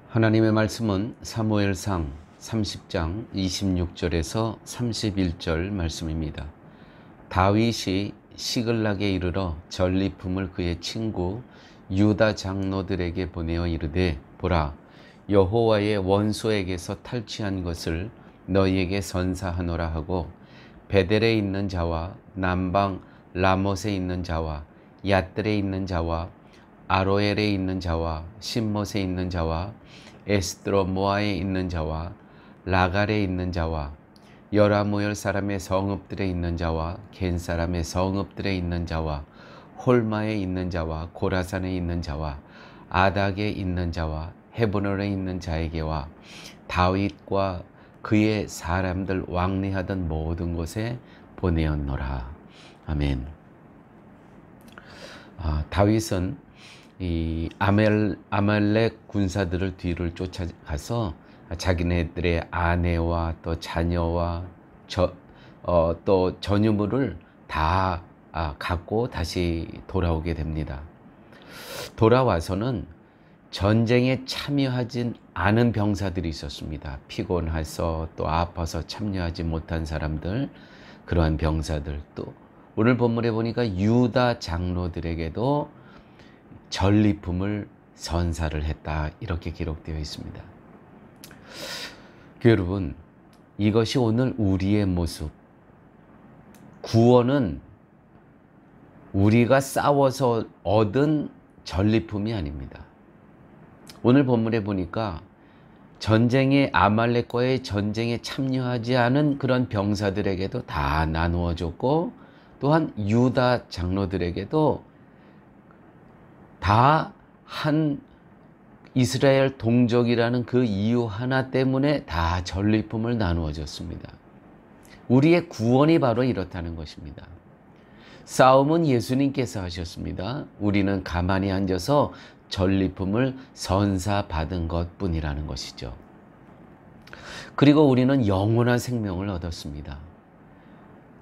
하나님의 말씀은 사무엘상 30장 26절에서 31절 말씀입니다. 다윗이 시글락에 이르러 전리품을 그의 친구 유다 장로들에게 보내어 이르되 보라, 여호와의 원수에게서 탈취한 것을 너희에게 선사하노라 하고 베델에 있는 자와 남방 라못에 있는 자와 얏들에 있는 자와 아로엘에 있는 자와 신못에 있는 자와 에스드로모아에 있는 자와 라갈에 있는 자와 여라무엘 사람의 성읍들에 있는 자와 겐 사람의 성읍들에 있는 자와 홀마에 있는 자와 고라산에 있는 자와 아닥에 있는 자와 헤브론에 있는 자에게와 다윗과 그의 사람들 왕래하던 모든 곳에 보내었노라. 아멘. 다윗은 이 아말렉 군사들을 뒤를 쫓아가서 자기네들의 아내와 또 자녀와 또 전유물을 다 갖고 다시 돌아오게 됩니다. 돌아와서는 전쟁에 참여하진 않은 병사들이 있었습니다. 피곤해서 또 아파서 참여하지 못한 사람들, 그러한 병사들, 또 오늘 본문에 보니까 유다 장로들에게도 전리품을 선사를 했다, 이렇게 기록되어 있습니다. 여러분, 이것이 오늘 우리의 모습. 구원은 우리가 싸워서 얻은 전리품이 아닙니다. 오늘 본문에 보니까 전쟁에 아말렉과의 전쟁에 참여하지 않은 그런 병사들에게도 다 나누어 줬고, 또한 유다 장로들에게도 다 한 이스라엘 동족이라는 그 이유 하나 때문에 다 전리품을 나누어 줬습니다. 우리의 구원이 바로 이렇다는 것입니다. 싸움은 예수님께서 하셨습니다. 우리는 가만히 앉아서 전리품을 선사받은 것뿐이라는 것이죠. 그리고 우리는 영원한 생명을 얻었습니다.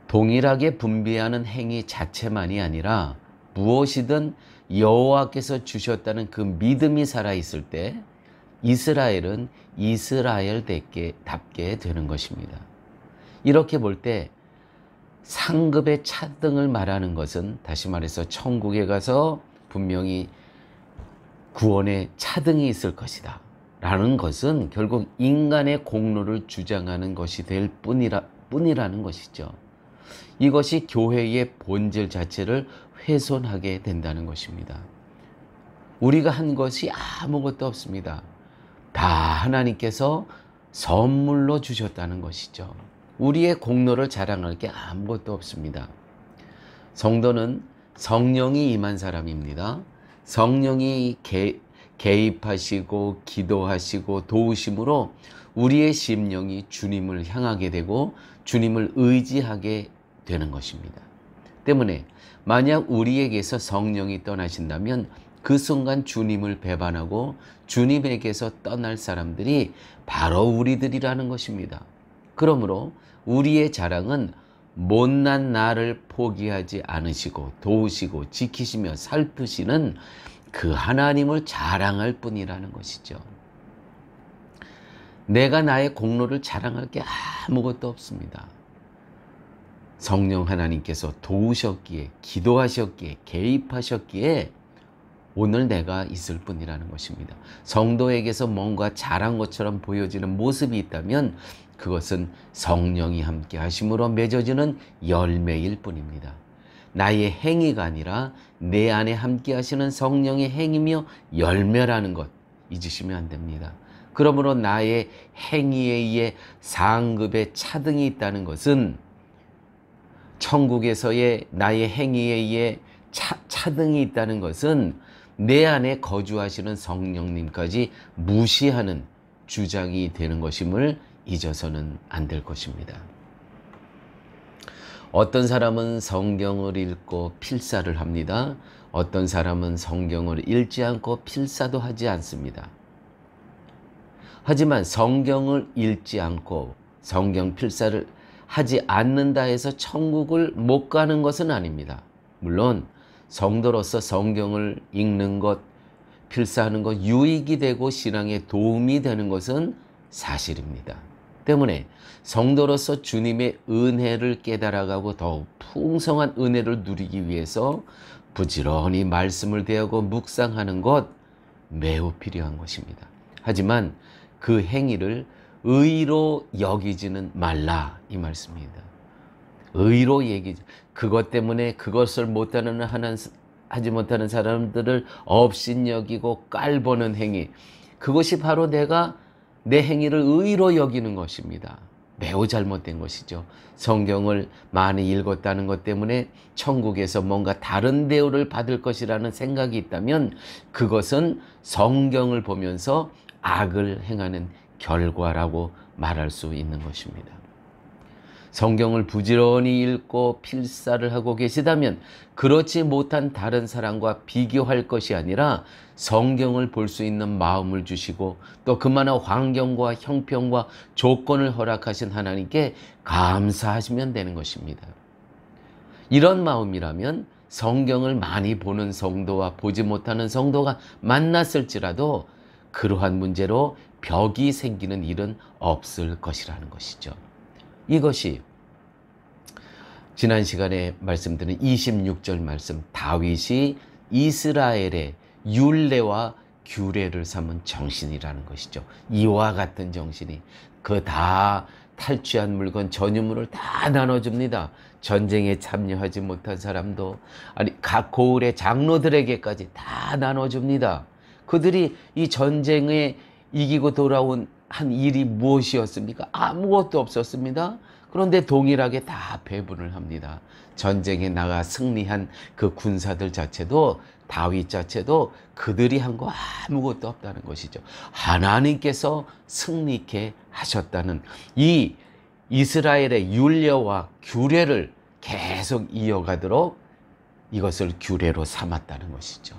동일하게 분비하는 행위 자체만이 아니라 무엇이든 여호와께서 주셨다는 그 믿음이 살아있을 때 이스라엘은 이스라엘답게 되는 것입니다. 이렇게 볼 때 상급의 차등을 말하는 것은, 다시 말해서 천국에 가서 분명히 구원의 차등이 있을 것이다 라는 것은 결국 인간의 공로를 주장하는 것이 될 뿐이라는 것이죠. 이것이 교회의 본질 자체를 훼손하게 된다는 것입니다. 우리가 한 것이 아무것도 없습니다. 다 하나님께서 선물로 주셨다는 것이죠. 우리의 공로를 자랑할 게 아무것도 없습니다. 성도는 성령이 임한 사람입니다. 성령이 개입하시고 기도하시고 도우심으로 우리의 심령이 주님을 향하게 되고 주님을 의지하게 되는 것입니다. 때문에 만약 우리에게서 성령이 떠나신다면 그 순간 주님을 배반하고 주님에게서 떠날 사람들이 바로 우리들이라는 것입니다. 그러므로 우리의 자랑은 못난 나를 포기하지 않으시고 도우시고 지키시며 살피시는 그 하나님을 자랑할 뿐이라는 것이죠. 내가 나의 공로를 자랑할 게 아무것도 없습니다. 성령 하나님께서 도우셨기에, 기도하셨기에, 개입하셨기에 오늘 내가 있을 뿐이라는 것입니다. 성도에게서 뭔가 잘한 것처럼 보여지는 모습이 있다면 그것은 성령이 함께 하심으로 맺어지는 열매일 뿐입니다. 나의 행위가 아니라 내 안에 함께 하시는 성령의 행위며 열매라는 것 잊으시면 안 됩니다. 그러므로 나의 행위에 의해 상급의 차등이 있다는 것은, 천국에서의 나의 행위에 의해 차등이 있다는 것은 내 안에 거주하시는 성령님까지 무시하는 주장이 되는 것임을 잊어서는 안 될 것입니다. 어떤 사람은 성경을 읽고 필사를 합니다. 어떤 사람은 성경을 읽지 않고 필사도 하지 않습니다. 하지만 성경을 읽지 않고 성경 필사를 하지 않는다 해서 천국을 못 가는 것은 아닙니다. 물론 성도로서 성경을 읽는 것, 필사하는 것 유익이 되고 신앙에 도움이 되는 것은 사실입니다. 때문에 성도로서 주님의 은혜를 깨달아가고 더욱 풍성한 은혜를 누리기 위해서 부지런히 말씀을 대하고 묵상하는 것 매우 필요한 것입니다. 하지만 그 행위를 의로 여기지는 말라 이 말씀입니다. 의로 얘기지. 그것 때문에 그것을 하지 못하는 사람들을 업신여기고 깔보는 행위. 그것이 바로 내가 내 행위를 의로 여기는 것입니다. 매우 잘못된 것이죠. 성경을 많이 읽었다는 것 때문에 천국에서 뭔가 다른 대우를 받을 것이라는 생각이 있다면 그것은 성경을 보면서 악을 행하는 결과라고 말할 수 있는 것입니다. 성경을 부지런히 읽고 필사를 하고 계시다면 그렇지 못한 다른 사람과 비교할 것이 아니라 성경을 볼 수 있는 마음을 주시고 또 그만한 환경과 형편과 조건을 허락하신 하나님께 감사하시면 되는 것입니다. 이런 마음이라면 성경을 많이 보는 성도와 보지 못하는 성도가 만났을지라도 그러한 문제로 벽이 생기는 일은 없을 것이라는 것이죠. 이것이 지난 시간에 말씀드린 26절 말씀, 다윗이 이스라엘의 율례와 규례를 삼은 정신이라는 것이죠. 이와 같은 정신이 그 다 탈취한 물건, 전유물을 다 나눠줍니다. 전쟁에 참여하지 못한 사람도, 아니 각 고을의 장로들에게까지 다 나눠줍니다. 그들이 이 전쟁에 이기고 돌아온 한 일이 무엇이었습니까? 아무것도 없었습니다. 그런데 동일하게 다 배분을 합니다. 전쟁에 나가 승리한 그 군사들 자체도, 다윗 자체도 그들이 한 거 아무것도 없다는 것이죠. 하나님께서 승리케 하셨다는 이 이스라엘의 율례와 규례를 계속 이어가도록 이것을 규례로 삼았다는 것이죠.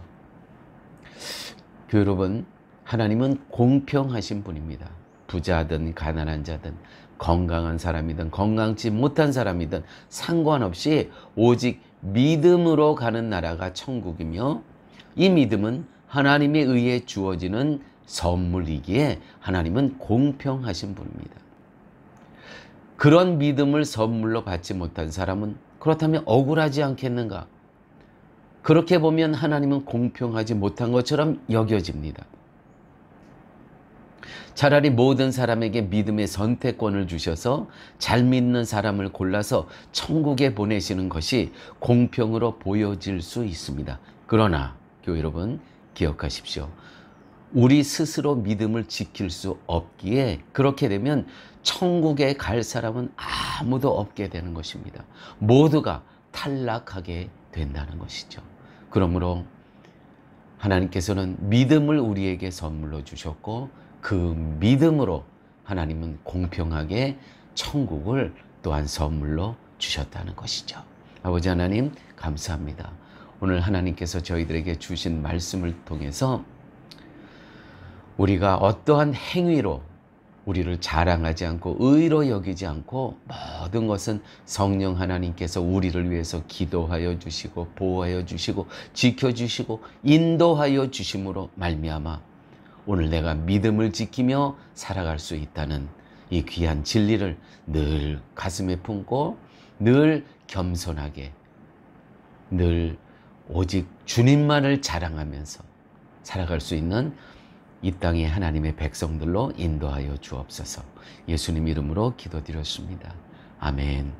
여러분, 하나님은 공평하신 분입니다. 부자든 가난한 자든 건강한 사람이든 건강치 못한 사람이든 상관없이 오직 믿음으로 가는 나라가 천국이며, 이 믿음은 하나님에 의해 주어지는 선물이기에 하나님은 공평하신 분입니다. 그런 믿음을 선물로 받지 못한 사람은 그렇다면 억울하지 않겠는가? 그렇게 보면 하나님은 공평하지 못한 것처럼 여겨집니다. 차라리 모든 사람에게 믿음의 선택권을 주셔서 잘 믿는 사람을 골라서 천국에 보내시는 것이 공평으로 보여질 수 있습니다. 그러나 교회 여러분, 기억하십시오. 우리 스스로 믿음을 지킬 수 없기에 그렇게 되면 천국에 갈 사람은 아무도 없게 되는 것입니다. 모두가 탈락하게 된다는 것이죠. 그러므로 하나님께서는 믿음을 우리에게 선물로 주셨고, 그 믿음으로 하나님은 공평하게 천국을 또한 선물로 주셨다는 것이죠. 아버지 하나님, 감사합니다. 오늘 하나님께서 저희들에게 주신 말씀을 통해서 우리가 어떠한 행위로 우리를 자랑하지 않고 의로 여기지 않고 모든 것은 성령 하나님께서 우리를 위해서 기도하여 주시고 보호하여 주시고 지켜주시고 인도하여 주심으로 말미암아 오늘 내가 믿음을 지키며 살아갈 수 있다는 이 귀한 진리를 늘 가슴에 품고 늘 겸손하게 늘 오직 주님만을 자랑하면서 살아갈 수 있는 이 땅의 하나님의 백성들로 인도하여 주옵소서. 예수님 이름으로 기도드렸습니다. 아멘.